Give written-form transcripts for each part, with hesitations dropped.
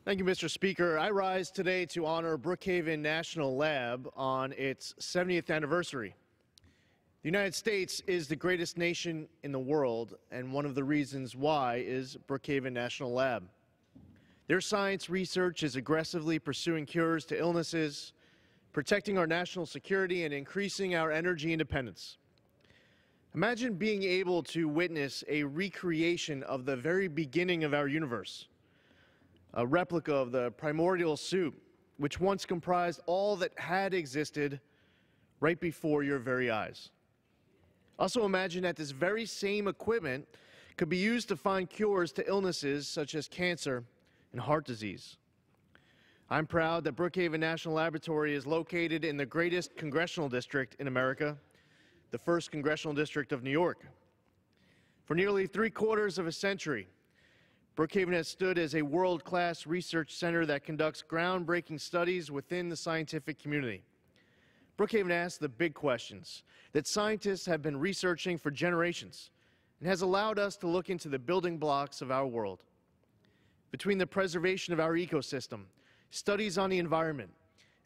Thank you, Mr. Speaker. I rise today to honor Brookhaven National Lab on its 70th anniversary. The United States is the greatest nation in the world, and one of the reasons why is Brookhaven National Lab. Their science research is aggressively pursuing cures to illnesses, protecting our national security, and increasing our energy independence. Imagine being able to witness a recreation of the very beginning of our universe, a replica of the primordial soup, which once comprised all that had existed right before your very eyes. Also imagine that this very same equipment could be used to find cures to illnesses such as cancer and heart disease. I'm proud that Brookhaven National Laboratory is located in the greatest congressional district in America, the 1st Congressional District of New York. For nearly 3/4 of a century, Brookhaven has stood as a world-class research center that conducts groundbreaking studies within the scientific community. Brookhaven asks the big questions that scientists have been researching for generations and has allowed us to look into the building blocks of our world. Between the preservation of our ecosystem, studies on the environment,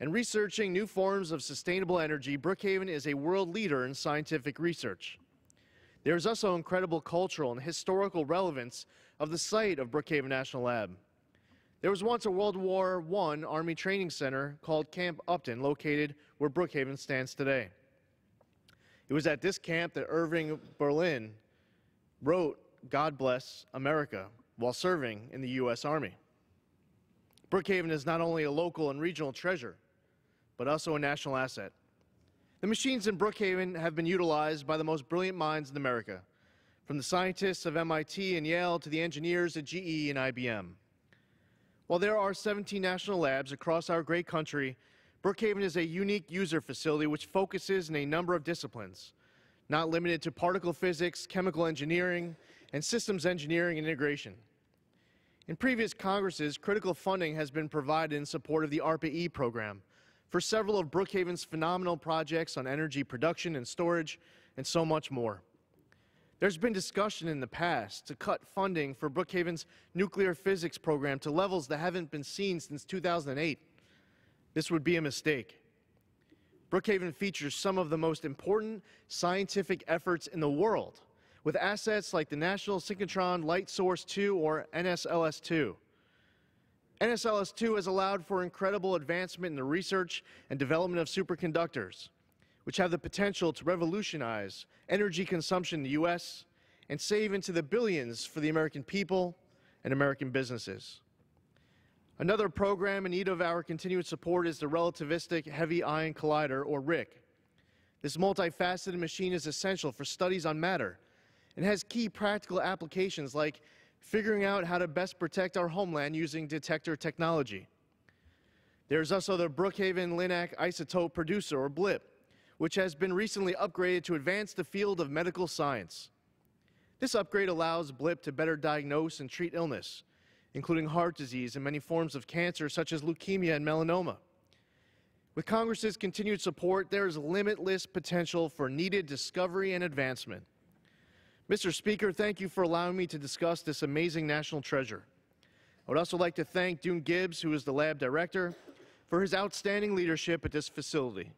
and researching new forms of sustainable energy, Brookhaven is a world leader in scientific research. There is also incredible cultural and historical relevance of the site of Brookhaven National Lab. There was once a World War I Army training center called Camp Upton, located where Brookhaven stands today. It was at this camp that Irving Berlin wrote "God Bless America" while serving in the U.S. Army. Brookhaven is not only a local and regional treasure, but also a national asset. The machines in Brookhaven have been utilized by the most brilliant minds in America, from the scientists of MIT and Yale to the engineers at GE and IBM. While there are 17 national labs across our great country, Brookhaven is a unique user facility which focuses in a number of disciplines, not limited to particle physics, chemical engineering, and systems engineering and integration. In previous Congresses, critical funding has been provided in support of the ARPA-E program for several of Brookhaven's phenomenal projects on energy production and storage, and so much more. There's been discussion in the past to cut funding for Brookhaven's nuclear physics program to levels that haven't been seen since 2008. This would be a mistake. Brookhaven features some of the most important scientific efforts in the world, with assets like the National Synchrotron Light Source 2, or NSLS-2. NSLS-2 has allowed for incredible advancement in the research and development of superconductors, which have the potential to revolutionize energy consumption in the U.S. and save into the billions for the American people and American businesses. Another program in need of our continued support is the Relativistic Heavy Ion Collider, or RHIC. This multifaceted machine is essential for studies on matter and has key practical applications like figuring out how to best protect our homeland using detector technology. There's also the Brookhaven Linac Isotope Producer, or BLIP, which has been recently upgraded to advance the field of medical science. This upgrade allows BLIP to better diagnose and treat illness, including heart disease and many forms of cancer such as leukemia and melanoma. With Congress's continued support, there is limitless potential for needed discovery and advancement. Mr. Speaker, thank you for allowing me to discuss this amazing national treasure. I would also like to thank Dune Gibbs, who is the lab director, for his outstanding leadership at this facility.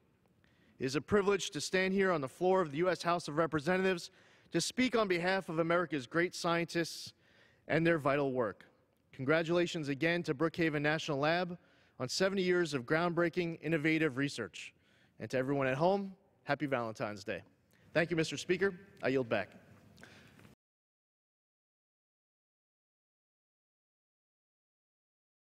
It is a privilege to stand here on the floor of the U.S. House of Representatives to speak on behalf of America's great scientists and their vital work. Congratulations again to Brookhaven National Lab on 70 years of groundbreaking, innovative research. And to everyone at home, happy Valentine's Day. Thank you, Mr. Speaker. I yield back.